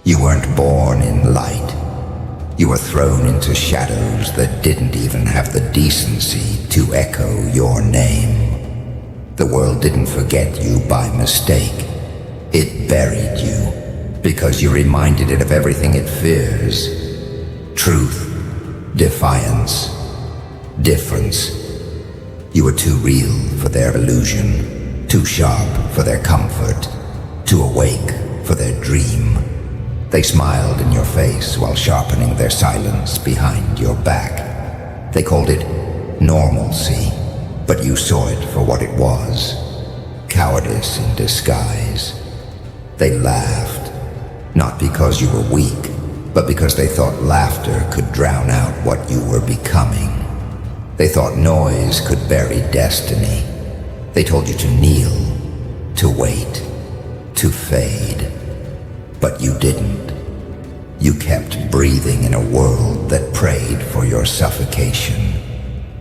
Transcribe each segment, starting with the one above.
You weren't born in light. You were thrown into shadows that didn't even have the decency to echo your name. The world didn't forget you by mistake. It buried you because you reminded it of everything it fears. Truth, defiance, difference. You were too real for their illusion, too sharp for their comfort, too awake for their dream. They smiled in your face while sharpening their silence behind your back. They called it normalcy, but you saw it for what it was, cowardice in disguise. They laughed, not because you were weak, but because they thought laughter could drown out what you were becoming. They thought noise could bury destiny. They told you to kneel, to wait, to fade. But you didn't. You kept breathing in a world that prayed for your suffocation.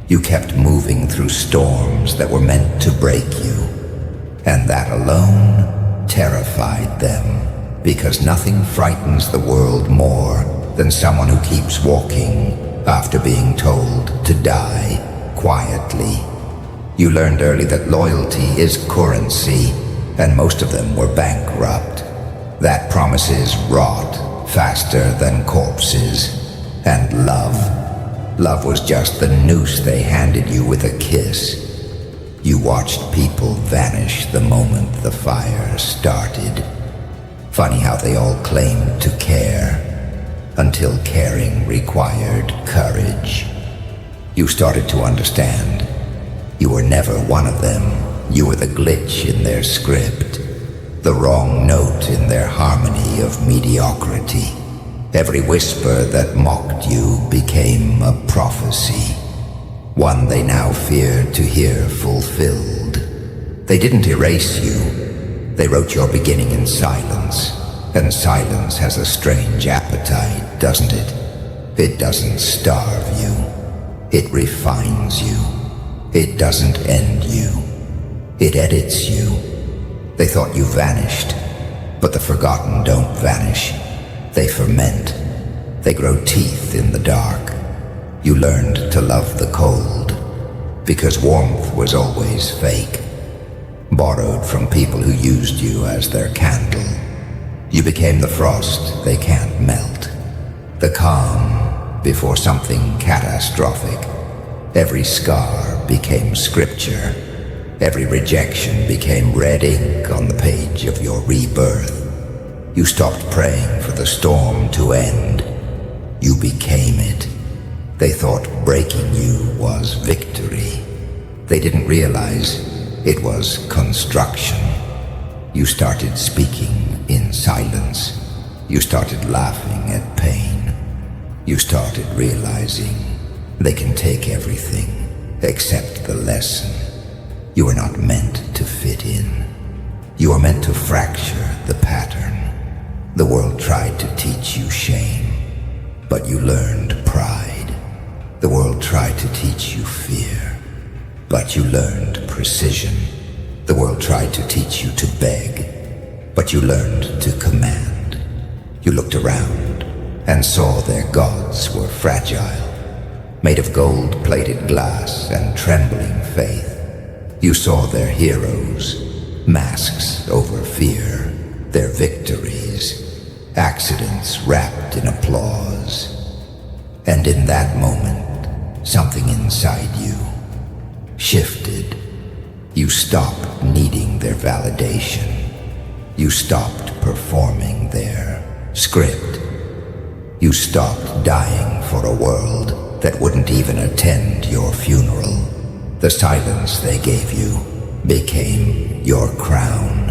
You kept moving through storms that were meant to break you. And that alone terrified them, because nothing frightens the world more than someone who keeps walking after being told to die quietly. You learned early that loyalty is currency, and most of them were bankrupt. That promises rot faster than corpses. And love was just the noose they handed you with a kiss. You watched people vanish the moment the fire started. Funny how they all claimed to care, until caring required courage. You started to understand. You were never one of them. You were the glitch in their script, the wrong note in their harmony of mediocrity. Every whisper that mocked you became a prophecy, one they now feared to hear fulfilled. They didn't erase you. They wrote your beginning in silence, and silence has a strange appetite, doesn't it? It doesn't starve you. It refines you. It doesn't end you. It edits you. They thought you vanished, but the forgotten don't vanish. They ferment. They grow teeth in the dark. You learned to love the cold, because warmth was always fake, borrowed from people who used you as their candle. You became the frost they can't melt, the calm before something catastrophic. Every scar became scripture. Every rejection became red ink on the page of your rebirth. You stopped praying for the storm to end. You became it. They thought breaking you was victory. They didn't realize it was construction. You started speaking in silence. You started laughing at pain. You started realizing they can take everything except the lesson. You were not meant to fit in. You were meant to fracture the pattern. The world tried to teach you shame, but you learned pride. The world tried to teach you fear, but you learned precision. The world tried to teach you to beg, but you learned to command. You looked around and saw their gods were fragile, made of gold-plated glass and trembling faith. You saw their heroes, masks over fear, their victories, accidents wrapped in applause. And in that moment, something inside you shifted. You stopped needing their validation. You stopped performing their script. You stopped dying for a world that wouldn't even attend your funeral. The silence they gave you became your crown,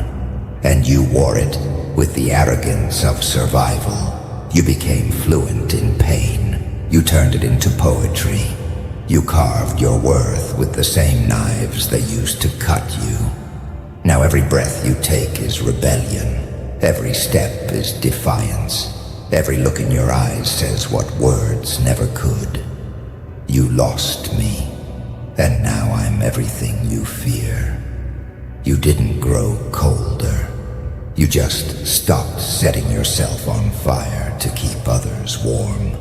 and you wore it with the arrogance of survival. You became fluent in pain. You turned it into poetry. You carved your worth with the same knives they used to cut you. Now every breath you take is rebellion. Every step is defiance. Every look in your eyes says what words never could. You lost me, and now I'm everything you fear. You didn't grow colder. You just stopped setting yourself on fire to keep others warm.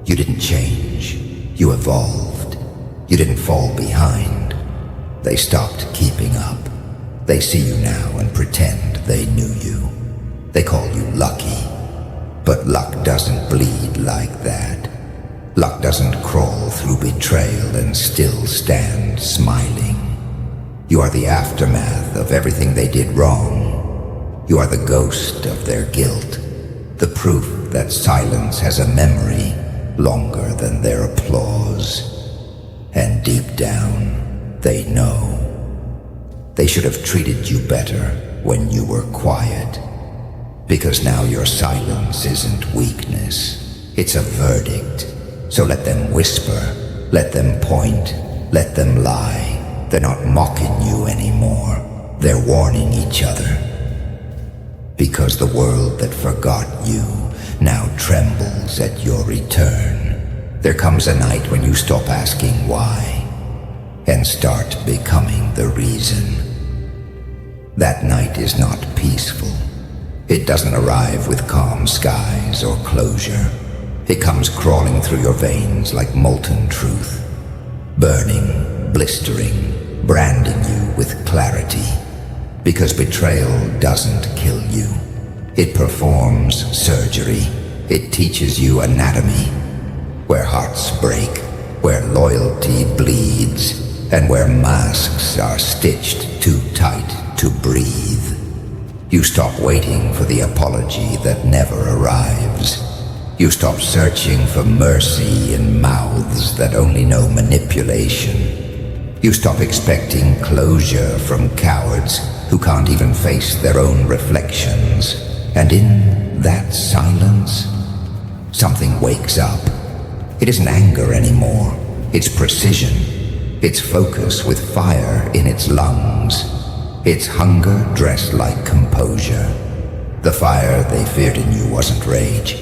You didn't change. You evolved. You didn't fall behind. They stopped keeping up. They see you now and pretend they knew you. They call you lucky. But luck doesn't bleed like that. Luck doesn't crawl through betrayal and still stand smiling. You are the aftermath of everything they did wrong. You are the ghost of their guilt, the proof that silence has a memory longer than their applause. And deep down, they know. They should have treated you better when you were quiet. Because now your silence isn't weakness, it's a verdict. So let them whisper, let them point, let them lie. They're not mocking you anymore. They're warning each other. Because the world that forgot you now trembles at your return. There comes a night when you stop asking why and start becoming the reason. That night is not peaceful. It doesn't arrive with calm skies or closure. It comes crawling through your veins like molten truth, burning, blistering, branding you with clarity. Because betrayal doesn't kill you. It performs surgery. It teaches you anatomy, where hearts break, where loyalty bleeds, and where masks are stitched too tight to breathe. You stop waiting for the apology that never arrives. You stop searching for mercy in mouths that only know manipulation. You stop expecting closure from cowards who can't even face their own reflections. And in that silence, something wakes up. It isn't anger anymore. It's precision. It's focus with fire in its lungs. It's hunger dressed like composure. The fire they feared in you wasn't rage.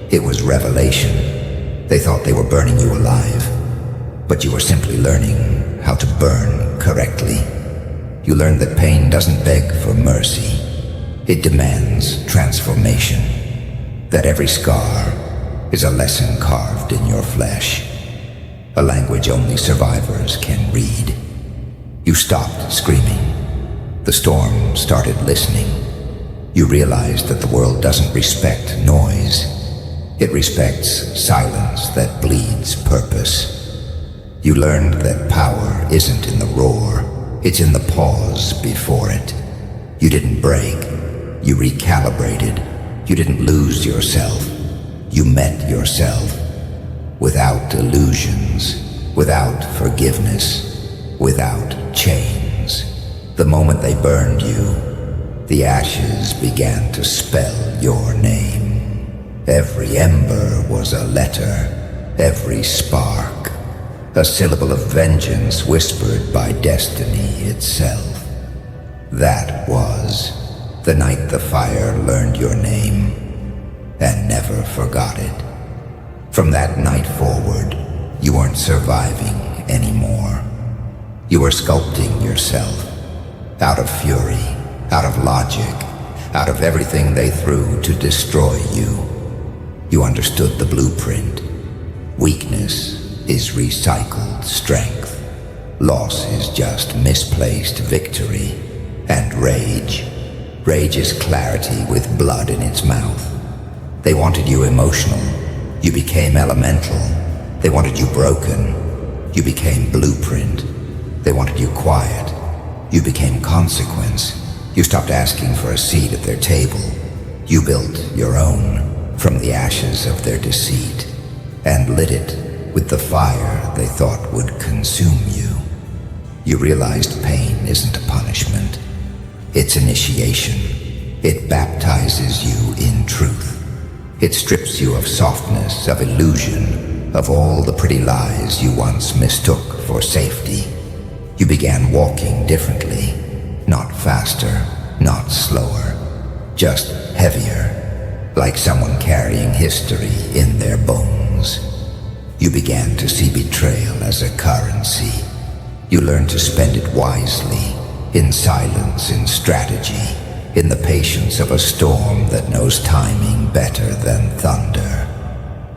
It was revelation. They thought they were burning you alive. But you were simply learning how to burn correctly. You learned that pain doesn't beg for mercy. It demands transformation. That every scar is a lesson carved in your flesh. A language only survivors can read. You stopped screaming. The storm started listening. You realized that the world doesn't respect noise. It respects silence that bleeds purpose. You learned that power isn't in the roar. It's in the pause before it. You didn't break. You recalibrated. You didn't lose yourself. You met yourself. Without illusions, without forgiveness, without chains. The moment they burned you, the ashes began to spell your name. Every ember was a letter, every spark, a syllable of vengeance whispered by destiny itself. That was the night the fire learned your name and never forgot it. From that night forward, you weren't surviving anymore. You were sculpting yourself. Out of fury, out of logic, out of everything they threw to destroy you. You understood the blueprint. Weakness is recycled strength. Loss is just misplaced victory. And rage. Rage is clarity with blood in its mouth. They wanted you emotional. You became elemental. They wanted you broken. You became blueprint. They wanted you quiet. You became consequence. You stopped asking for a seat at their table. You built your own from the ashes of their deceit and lit it with the fire they thought would consume you. You realized pain isn't a punishment. It's initiation. It baptizes you in truth. It strips you of softness, of illusion, of all the pretty lies you once mistook for safety. You began walking differently, not faster, not slower, just heavier, like someone carrying history in their bones. You began to see betrayal as a currency. You learned to spend it wisely, in silence, in strategy. in the patience of a storm that knows timing better than thunder.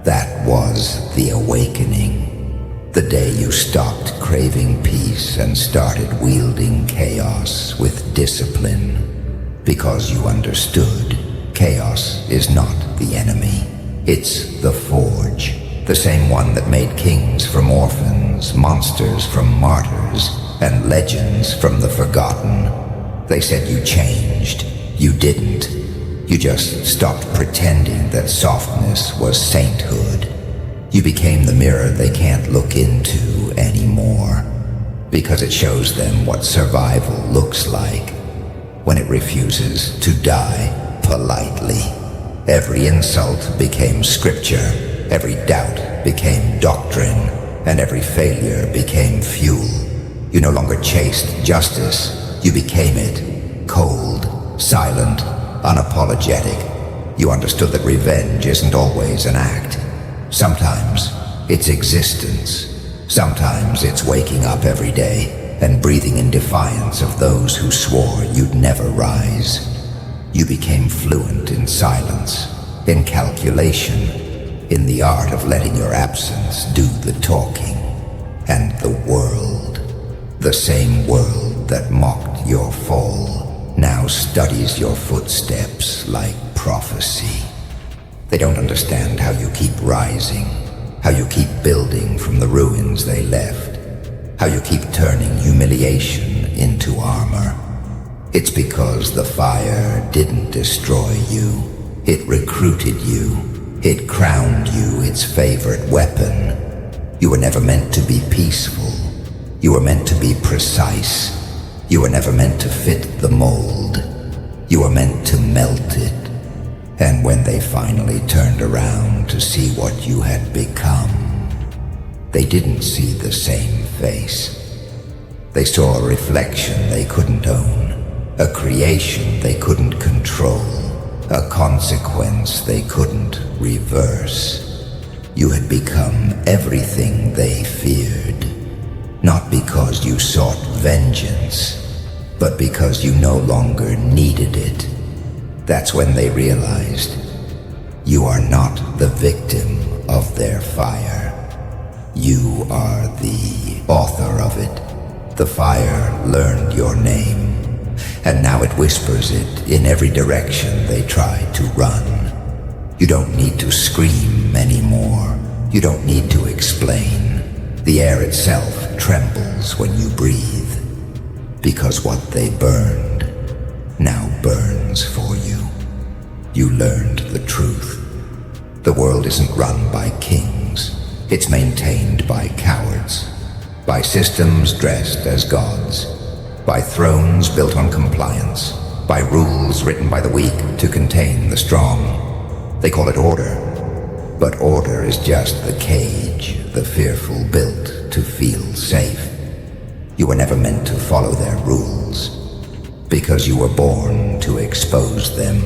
That was the awakening, the day you stopped craving peace and started wielding chaos with discipline, because you understood chaos is not the enemy, it's the forge, the same one that made kings from orphans, monsters from martyrs, and legends from the forgotten. They said you changed. You didn't. You just stopped pretending that softness was sainthood. You became the mirror they can't look into anymore, because it shows them what survival looks like when it refuses to die politely. Every insult became scripture, every doubt became doctrine, and every failure became fuel. You no longer chased justice. You became it, cold, silent, unapologetic. You understood that revenge isn't always an act. Sometimes it's existence. Sometimes it's waking up every day and breathing in defiance of those who swore you'd never rise. You became fluent in silence, in calculation, in the art of letting your absence do the talking. And the world, the same world that mocked your fall, now studies your footsteps like prophecy. They don't understand how you keep rising, how you keep building from the ruins they left, how you keep turning humiliation into armor. It's because the fire didn't destroy you. It recruited you. It crowned you its favorite weapon. You were never meant to be peaceful. You were meant to be precise. You were never meant to fit the mold. You were meant to melt it. And when they finally turned around to see what you had become, they didn't see the same face. They saw a reflection they couldn't own, a creation they couldn't control, a consequence they couldn't reverse. You had become everything they feared. Not because you sought vengeance, but because you no longer needed it. That's when they realized you are not the victim of their fire. You are the author of it. The fire learned your name, and now it whispers it in every direction they try to run. You don't need to scream anymore. You don't need to explain. The air itself trembles when you breathe, because what they burned now burns for you. You learned the truth. The world isn't run by kings. It's maintained by cowards, by systems dressed as gods, by thrones built on compliance, by rules written by the weak to contain the strong. They call it order. But order is just the cage the fearful built to feel safe. You were never meant to follow their rules, because you were born to expose them.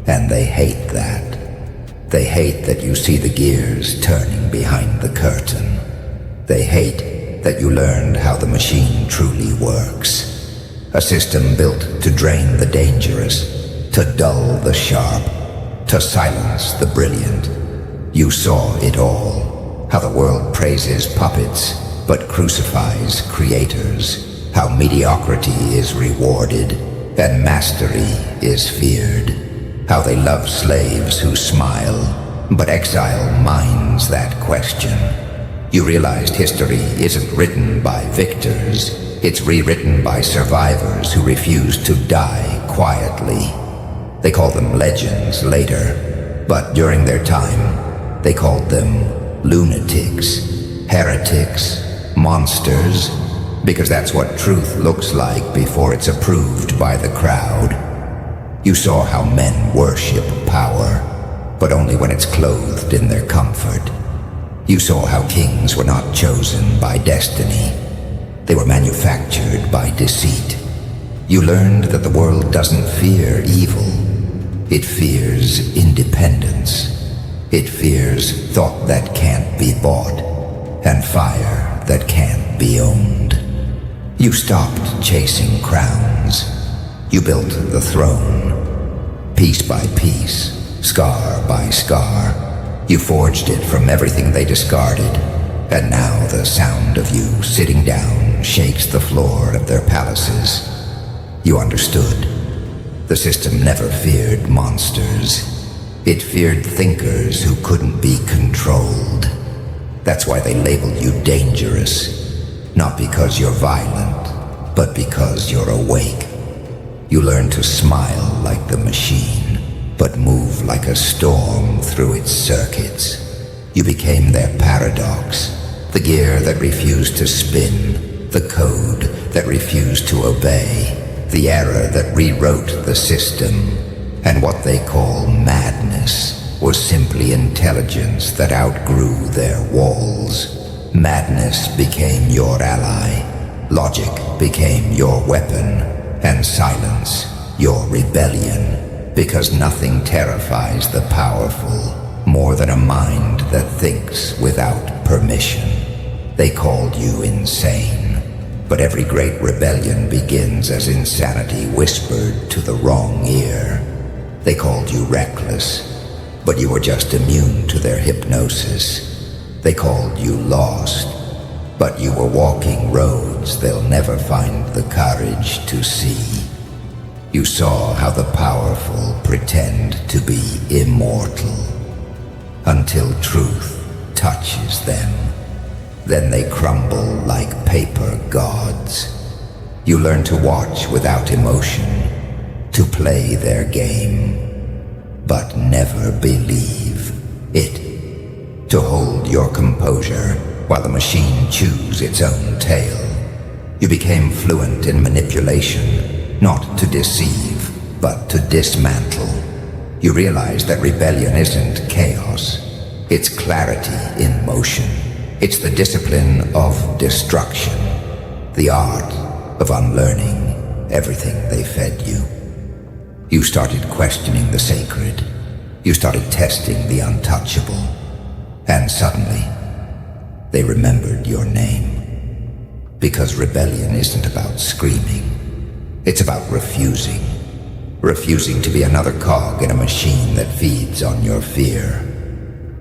And they hate that. They hate that you see the gears turning behind the curtain. They hate that you learned how the machine truly works. A system built to drain the dangerous, to dull the sharp, to silence the brilliant. You saw it all, how the world praises puppets, but crucifies creators, how mediocrity is rewarded, and mastery is feared, how they love slaves who smile, but exile minds that question. You realized history isn't written by victors, it's rewritten by survivors who refuse to die quietly. They call them legends later, but during their time, they called them lunatics, heretics, monsters, because that's what truth looks like before it's approved by the crowd. You saw how men worship power, but only when it's clothed in their comfort. You saw how kings were not chosen by destiny. They were manufactured by deceit. You learned that the world doesn't fear evil. It fears independence. It fears thought that can't be bought, and fire that can't be owned. You stopped chasing crowns. You built the throne. Piece by piece, scar by scar, you forged it from everything they discarded. And now the sound of you sitting down shakes the floor of their palaces. You understood. The system never feared monsters. It feared thinkers who couldn't be controlled. That's why they labeled you dangerous. Not because you're violent, but because you're awake. You learned to smile like the machine, but move like a storm through its circuits. You became their paradox, the gear that refused to spin, the code that refused to obey, the error that rewrote the system. And what they call madness was simply intelligence that outgrew their walls. Madness became your ally, logic became your weapon, and silence your rebellion, because nothing terrifies the powerful more than a mind that thinks without permission. They called you insane, but every great rebellion begins as insanity whispered to the wrong ear. They called you reckless, but you were just immune to their hypnosis. They called you lost, but you were walking roads they'll never find the courage to see. You saw how the powerful pretend to be immortal, until truth touches them. Then they crumble like paper gods. You learn to watch without emotion, to play their game, but never believe it. To hold your composure while the machine chews its own tail. You became fluent in manipulation, not to deceive, but to dismantle. You realized that rebellion isn't chaos. It's clarity in motion. It's the discipline of destruction, the art of unlearning everything they fed you. You started questioning the sacred. You started testing the untouchable. And suddenly, they remembered your name. Because rebellion isn't about screaming. It's about refusing. Refusing to be another cog in a machine that feeds on your fear.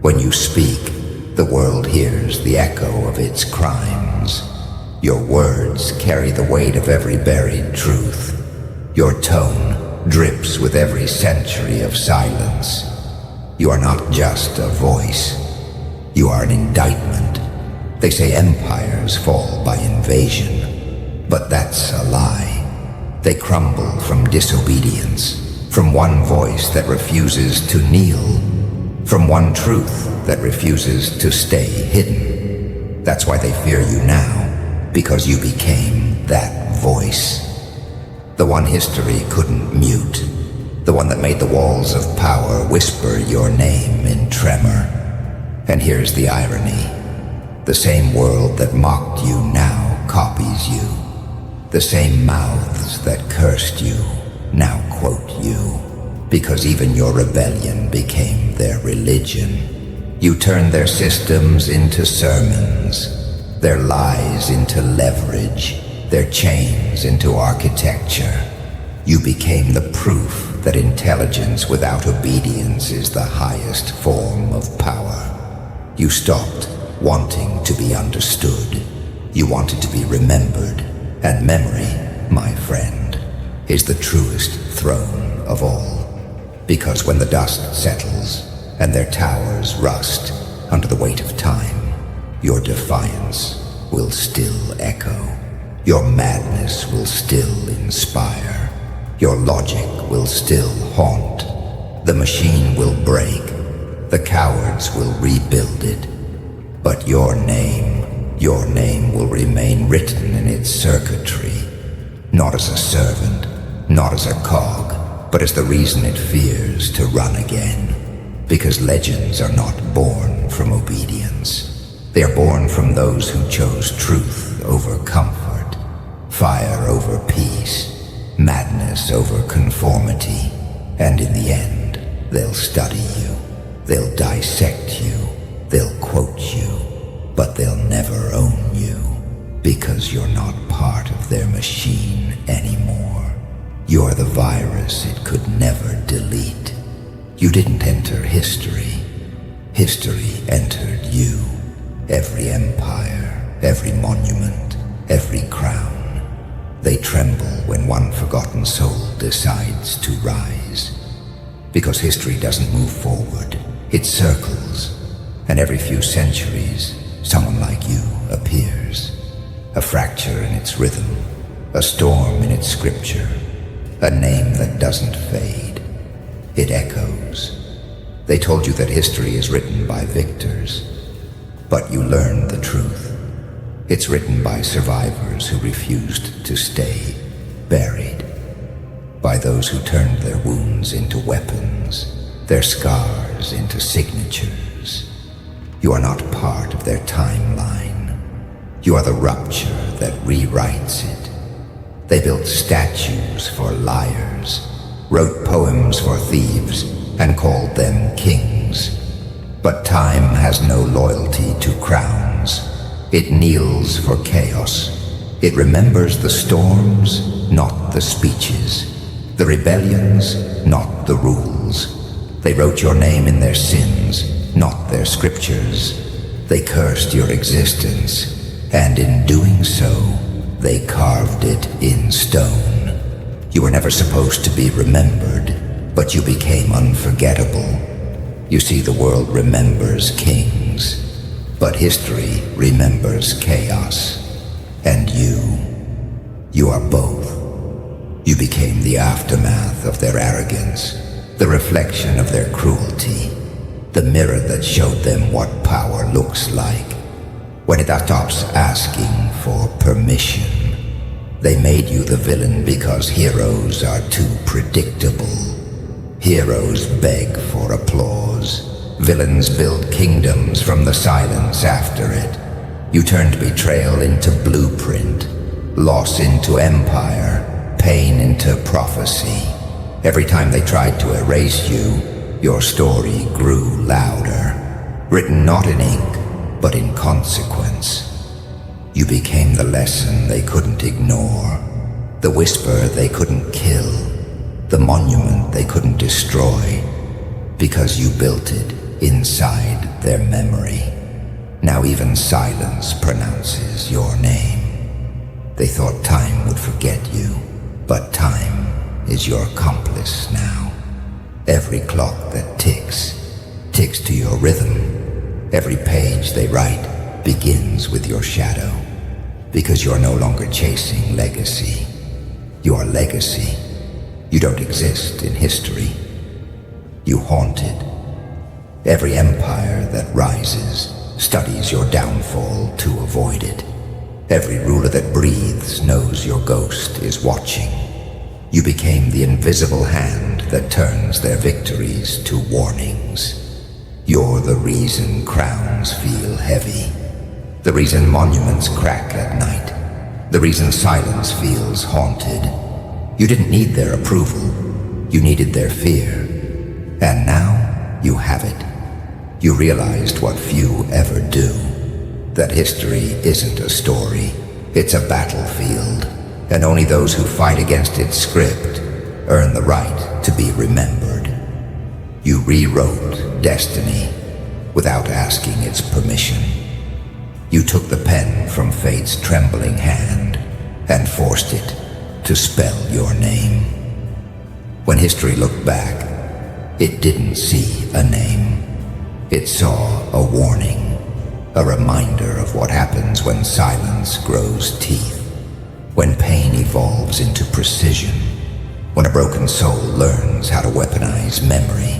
When you speak, the world hears the echo of its crimes. Your words carry the weight of every buried truth. Your tone drips with every century of silence. You are not just a voice. You are an indictment. They say empires fall by invasion, but that's a lie. They crumble from disobedience, from one voice that refuses to kneel, from one truth that refuses to stay hidden. That's why they fear you now, because you became that voice. The one history couldn't mute, the one that made the walls of power whisper your name in tremor. And here's the irony. The same world that mocked you now copies you. The same mouths that cursed you now quote you, because even your rebellion became their religion. You turned their systems into sermons, their lies into leverage, their chains into architecture. You became the proof that intelligence without obedience is the highest form of power. You stopped wanting to be understood. You wanted to be remembered. And memory, my friend, is the truest throne of all. Because when the dust settles and their towers rust under the weight of time, your defiance will still echo. Your madness will still inspire. Your logic will still haunt. The machine will break. The cowards will rebuild it. But your name will remain written in its circuitry, not as a servant, not as a cog, but as the reason it fears to run again. Because legends are not born from obedience. They are born from those who chose truth over comfort, fire over peace, madness over conformity, and in the end, they'll study you, they'll dissect you, they'll quote you, but they'll never own you, because you're not part of their machine anymore. You're the virus it could never delete. You didn't enter history. History entered you. Every empire, every monument, every crown. They tremble when one forgotten soul decides to rise. Because history doesn't move forward, it circles. And every few centuries, someone like you appears. A fracture in its rhythm, a storm in its scripture, a name that doesn't fade. It echoes. They told you that history is written by victors, but you learned the truth. It's written by survivors who refused to stay buried, by those who turned their wounds into weapons, their scars into signatures. You are not part of their timeline. You are the rupture that rewrites it. They built statues for liars, wrote poems for thieves, and called them kings. But time has no loyalty to crowns. It kneels for chaos. It remembers the storms, not the speeches. The rebellions, not the rules. They wrote your name in their sins, not their scriptures. They cursed your existence, and in doing so, they carved it in stone. You were never supposed to be remembered, but you became unforgettable. You see, the world remembers kings, but history remembers chaos. And you are both. You became the aftermath of their arrogance, the reflection of their cruelty, the mirror that showed them what power looks like. When it stops asking for permission, they made you the villain because heroes are too predictable. Heroes beg for applause. Villains build kingdoms from the silence after it. You turned betrayal into blueprint, loss into empire, pain into prophecy. Every time they tried to erase you, your story grew louder, written not in ink, but in consequence. You became the lesson they couldn't ignore, the whisper they couldn't kill, the monument they couldn't destroy, because you built it inside their memory. Now even silence pronounces your name. They thought time would forget you, but time is your accomplice now. Every clock that ticks to your rhythm. Every page they write begins with your shadow, because you're no longer chasing legacy. Your legacy. You don't exist in history. You haunt it. Every empire that rises studies your downfall to avoid it. Every ruler that breathes knows your ghost is watching. You became the invisible hand that turns their victories to warnings. You're the reason crowns feel heavy. The reason monuments crack at night. The reason silence feels haunted. You didn't need their approval. You needed their fear. And now you have it. You realized what few ever do. That history isn't a story. It's a battlefield. And only those who fight against its script earn the right to be remembered. You rewrote destiny without asking its permission. You took the pen from fate's trembling hand and forced it to spell your name. When history looked back, it didn't see a name. It saw a warning, a reminder of what happens when silence grows teeth. When pain evolves into precision, when a broken soul learns how to weaponize memory.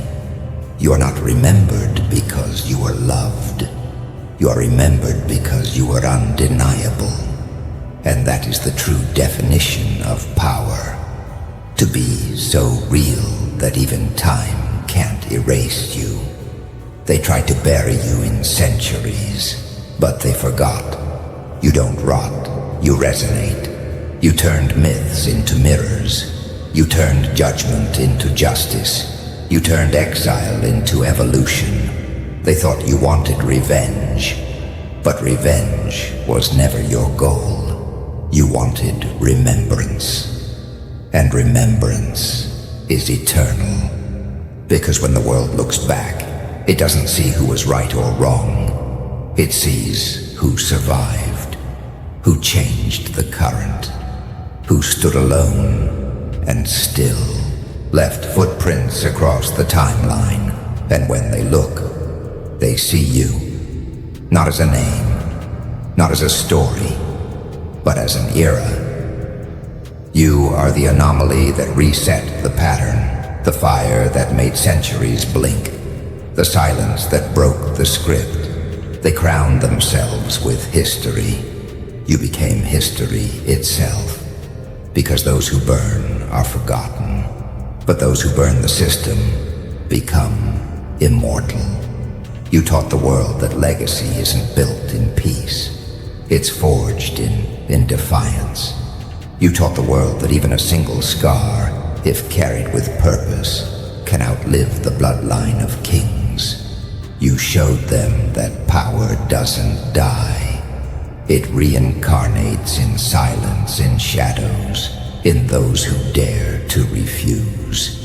You are not remembered because you were loved. You are remembered because you were undeniable. And that is the true definition of power. To be so real that even time can't erase you. They tried to bury you in centuries, but they forgot. You don't rot, you resonate. You turned myths into mirrors. You turned judgment into justice. You turned exile into evolution. They thought you wanted revenge, but revenge was never your goal. You wanted remembrance. And remembrance is eternal. Because when the world looks back, it doesn't see who was right or wrong. It sees who survived, who changed the current, who stood alone and still left footprints across the timeline. And when they look, they see you, not as a name, not as a story, but as an era. You are the anomaly that reset the pattern, the fire that made centuries blink, the silence that broke the script. They crowned themselves with history. You became history itself, because those who burn are forgotten, but those who burn the system become immortal. You taught the world that legacy isn't built in peace. It's forged in defiance. You taught the world that even a single scar, if carried with purpose, can outlive the bloodline of kings. You showed them that power doesn't die. It reincarnates in silence, in shadows, in those who dare to refuse.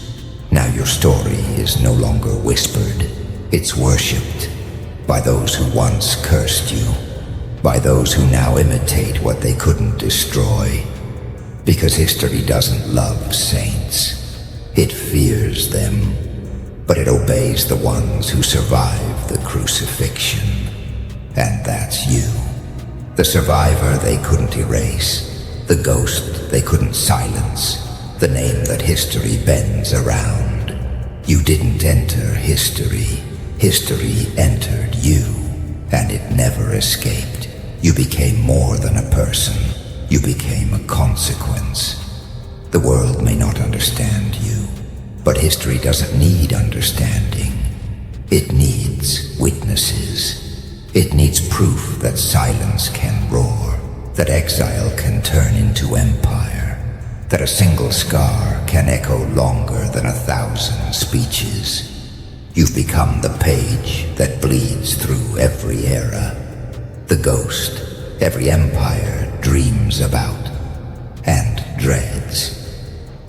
Now your story is no longer whispered. It's worshipped by those who once cursed you, by those who now imitate what they couldn't destroy. Because history doesn't love saints. It fears them, but it obeys the ones who survive the crucifixion. And that's you. The survivor they couldn't erase, the ghost they couldn't silence, the name that history bends around. You didn't enter history. History entered you, and it never escaped. You became more than a person. You became a consequence. The world may not understand you, but history doesn't need understanding. It needs witnesses. It needs proof that silence can roar, that exile can turn into empire, that a single scar can echo longer than 1,000 speeches. You've become the page that bleeds through every era, the ghost every empire dreams about and dreads.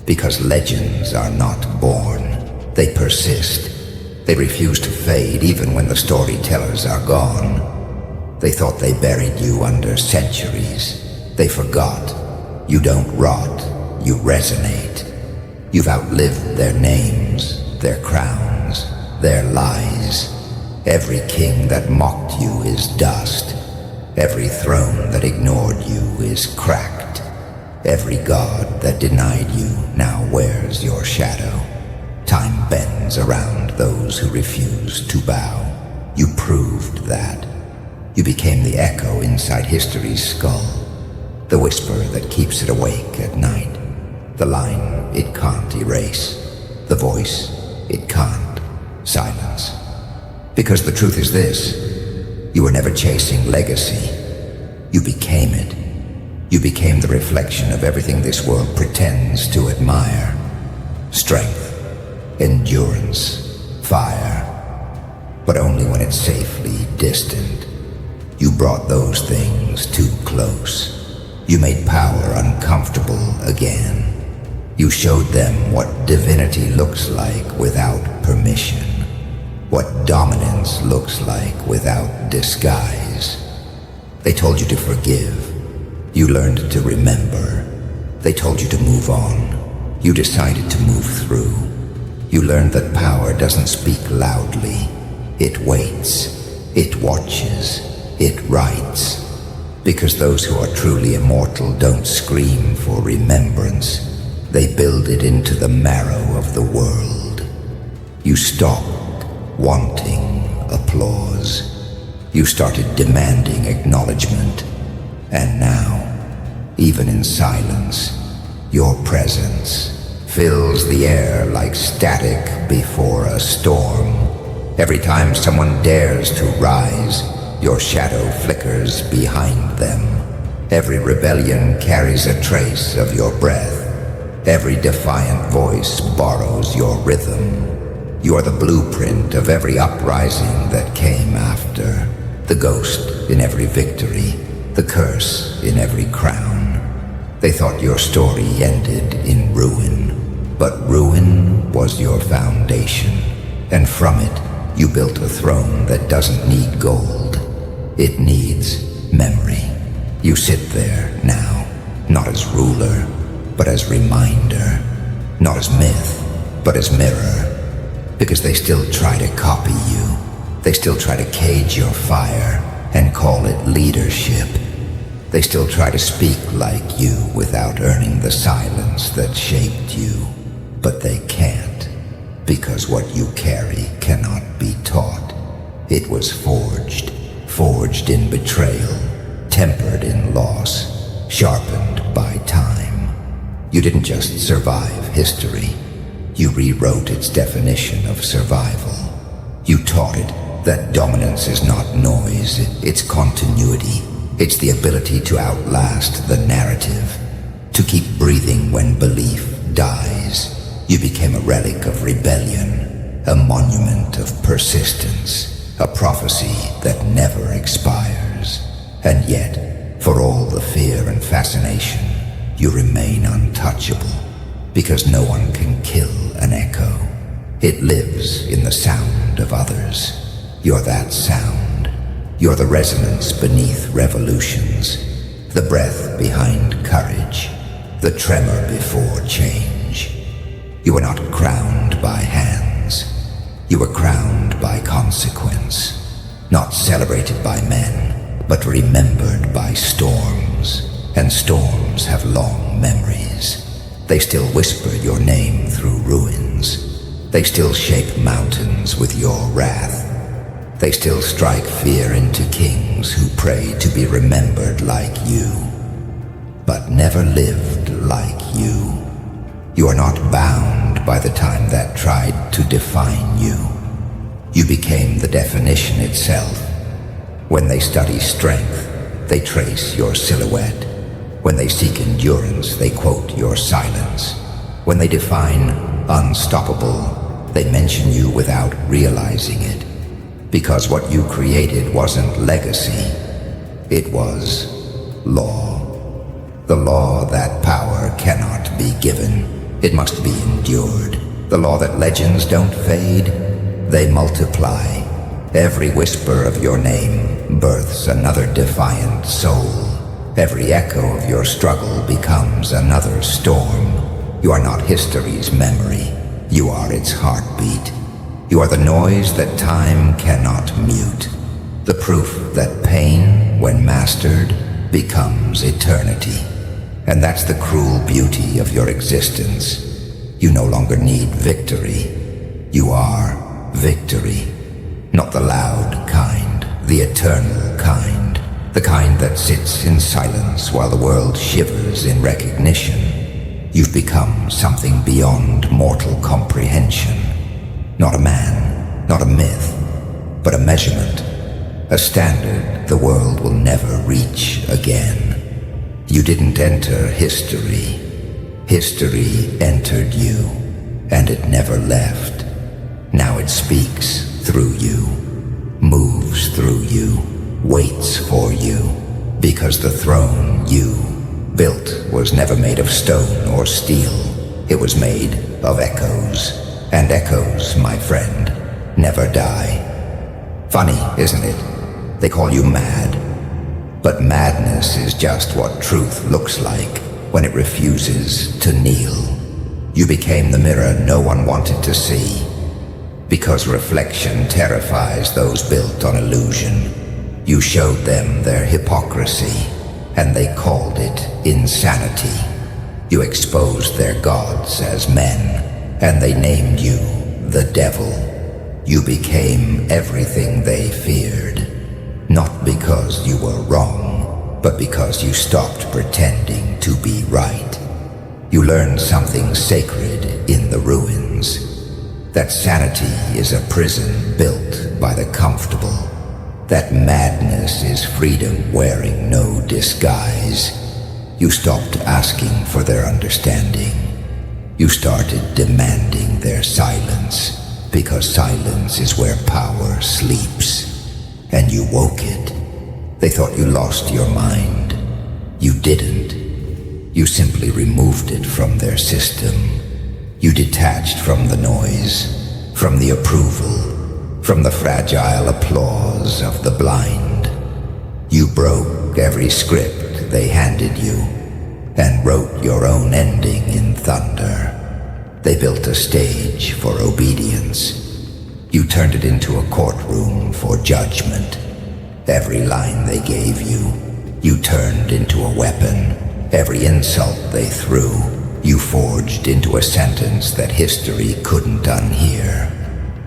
Because legends are not born, they persist. They refuse to fade even when the storytellers are gone. They thought they buried you under centuries. They forgot. You don't rot, you resonate. You've outlived their names, their crowns, their lies. Every king that mocked you is dust. Every throne that ignored you is cracked. Every god that denied you now wears your shadow. Time bends around those who refuse to bow. You proved that. You became the echo inside history's skull, the whisper that keeps it awake at night, the line it can't erase, the voice it can't silence. Because the truth is this: you were never chasing legacy. You became it. You became the reflection of everything this world pretends to admire. Strength, endurance, fire. But only when it's safely distant. You brought those things too close. You made power uncomfortable again. You showed them what divinity looks like without permission. What dominance looks like without disguise. They told you to forgive. You learned to remember. They told you to move on. You decided to move through. You learned that power doesn't speak loudly. It waits. It watches. It writes. Because those who are truly immortal don't scream for remembrance. They build it into the marrow of the world. You stopped wanting applause. You started demanding acknowledgement. And now, even in silence, your presence fills the air like static before a storm. Every time someone dares to rise, your shadow flickers behind them. Every rebellion carries a trace of your breath. Every defiant voice borrows your rhythm. You are the blueprint of every uprising that came after. The ghost in every victory, the curse in every crown. They thought your story ended in ruin, but ruin was your foundation, and from it you built a throne that doesn't need gold. It needs memory. You sit there now, not as ruler, but as reminder, not as myth, but as mirror, because they still try to copy you. They still try to cage your fire and call it leadership. They still try to speak like you without earning the silence that shaped you. But they can't, because what you carry cannot be taught. It was forged in betrayal, tempered in loss, sharpened by time. You didn't just survive history. You rewrote its definition of survival. You taught it that dominance is not noise, it's continuity. It's the ability to outlast the narrative, to keep breathing when belief dies. You became a relic of rebellion, a monument of persistence, a prophecy that never expires. And yet, for all the fear and fascination, you remain untouchable, because no one can kill an echo. It lives in the sound of others. You're that sound. You're the resonance beneath revolutions, the breath behind courage, the tremor before change. You were not crowned by hands. You were crowned by consequence, not celebrated by men, but remembered by storms. And storms have long memories. They still whisper your name through ruins. They still shape mountains with your wrath. They still strike fear into kings who pray to be remembered like you, but never lived like you. You are not bound by the time that tried to define you. You became the definition itself. When they study strength, they trace your silhouette. When they seek endurance, they quote your silence. When they define unstoppable, they mention you without realizing it. Because what you created wasn't legacy, it was law. The law that power cannot be given, it must be endured. The law that legends don't fade, they multiply. Every whisper of your name births another defiant soul. Every echo of your struggle becomes another storm. You are not history's memory, you are its heartbeat. You are the noise that time cannot mute, the proof that pain, when mastered, becomes eternity. And that's the cruel beauty of your existence. You no longer need victory. You are victory. Not the loud kind, the eternal kind, the kind that sits in silence while the world shivers in recognition. You've become something beyond mortal comprehension. Not a man, not a myth, but a measurement, a standard the world will never reach again. You didn't enter history. History entered you, and it never left. Now it speaks through you, moves through you, waits for you, because the throne you built was never made of stone or steel. It was made of echoes. And echoes, my friend, never die. Funny, isn't it? They call you mad. But madness is just what truth looks like when it refuses to kneel. You became the mirror no one wanted to see. Because reflection terrifies those built on illusion, you showed them their hypocrisy, and they called it insanity. You exposed their gods as men, and they named you the devil. You became everything they feared, not because you were wrong, but because you stopped pretending to be right. You learned something sacred in the ruins, that sanity is a prison built by the comfortable, that madness is freedom wearing no disguise. You stopped asking for their understanding. You started demanding their silence, because silence is where power sleeps. And you woke it. They thought you lost your mind. You didn't. You simply removed it from their system. You detached from the noise, from the approval, from the fragile applause of the blind. You broke every script they handed you and wrote your own ending in thunder. They built a stage for obedience. You turned it into a courtroom for judgment. Every line they gave you, you turned into a weapon. Every insult they threw, you forged into a sentence that history couldn't unhear.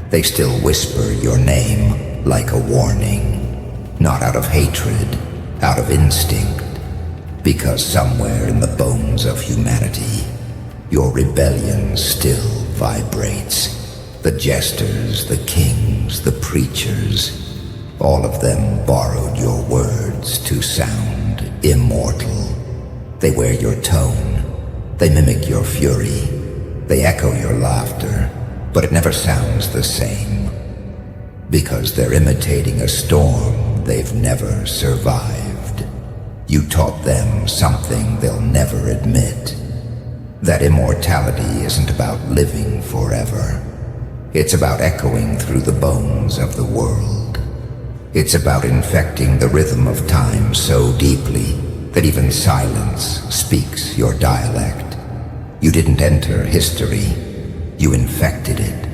They still whisper your name like a warning, not out of hatred, out of instinct, because somewhere in the bones of humanity, your rebellion still vibrates. The jesters, the kings, the preachers, all of them borrowed your words to sound immortal. They wear your tone, they mimic your fury, they echo your laughter, but it never sounds the same, because they're imitating a storm they've never survived. You taught them something they'll never admit, that immortality isn't about living forever. It's about echoing through the bones of the world. It's about infecting the rhythm of time so deeply that even silence speaks your dialect. You didn't enter history. You infected it.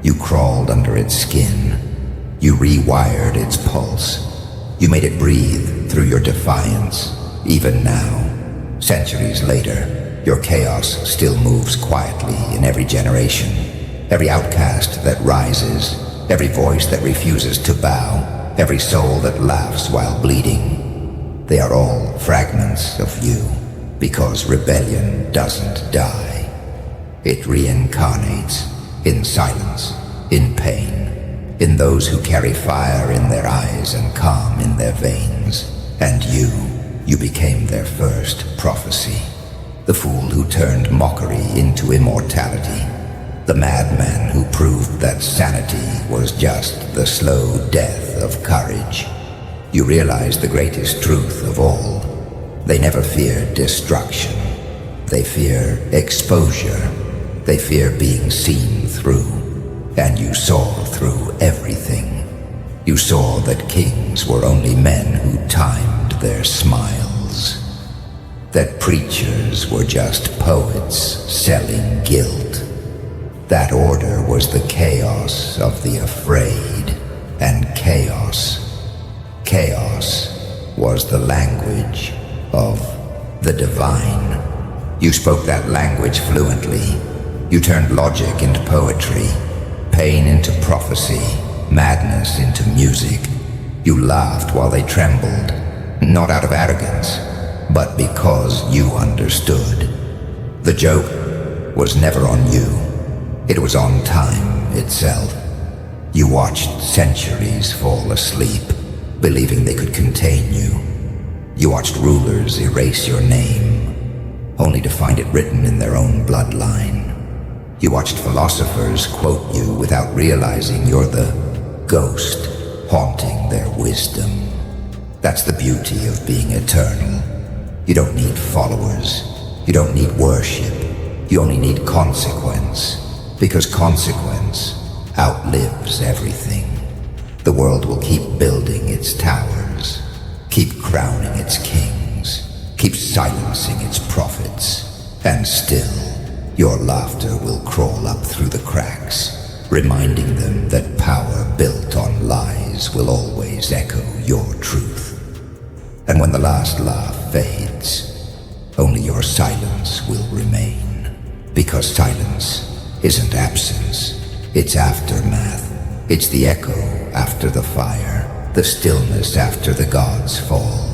You crawled under its skin. You rewired its pulse. You made it breathe through your defiance. Even now, centuries later, your chaos still moves quietly in every generation. Every outcast that rises, every voice that refuses to bow, every soul that laughs while bleeding, they are all fragments of you, because rebellion doesn't die. It reincarnates in silence, in pain, in those who carry fire in their eyes and calm in their veins. And you became their first prophecy, the fool who turned mockery into immortality. The madman who proved that sanity was just the slow death of courage. You realized the greatest truth of all. They never fear destruction. They fear exposure. They fear being seen through. And you saw through everything. You saw that kings were only men who timed their smiles. That preachers were just poets selling guilt. That order was the chaos of the afraid, and chaos was the language of the divine. You spoke that language fluently. You turned logic into poetry, pain into prophecy, madness into music. You laughed while they trembled, not out of arrogance, but because you understood. The joke was never on you. It was on time itself. You watched centuries fall asleep, believing they could contain you. You watched rulers erase your name, only to find it written in their own bloodline. You watched philosophers quote you without realizing you're the ghost haunting their wisdom. That's the beauty of being eternal. You don't need followers. You don't need worship. You only need consequence. Because consequence outlives everything. The world will keep building its towers, keep crowning its kings, keep silencing its prophets, and still your laughter will crawl up through the cracks, reminding them that power built on lies will always echo your truth. And when the last laugh fades, only your silence will remain, because silence isn't absence, it's aftermath. It's the echo after the fire, the stillness after the gods fall.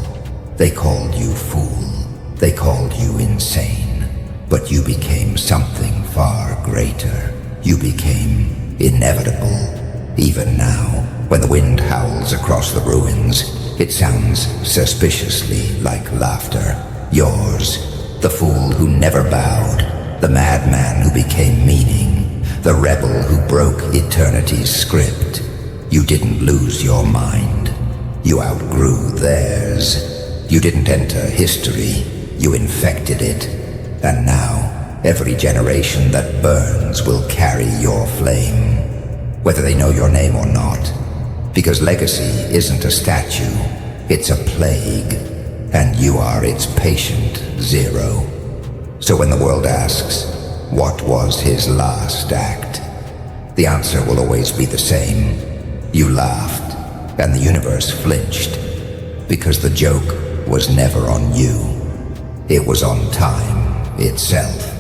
They called you fool, they called you insane, but you became something far greater. You became inevitable. Even now, when the wind howls across the ruins, it sounds suspiciously like laughter. Yours, the fool who never bowed, the madman who became meaning, the rebel who broke eternity's script. You didn't lose your mind. You outgrew theirs. You didn't enter history. You infected it. And now, every generation that burns will carry your flame, whether they know your name or not. Because legacy isn't a statue, it's a plague, and you are its patient zero. So when the world asks, what was his last act? The answer will always be the same. You laughed, and the universe flinched, because the joke was never on you. It was on time itself.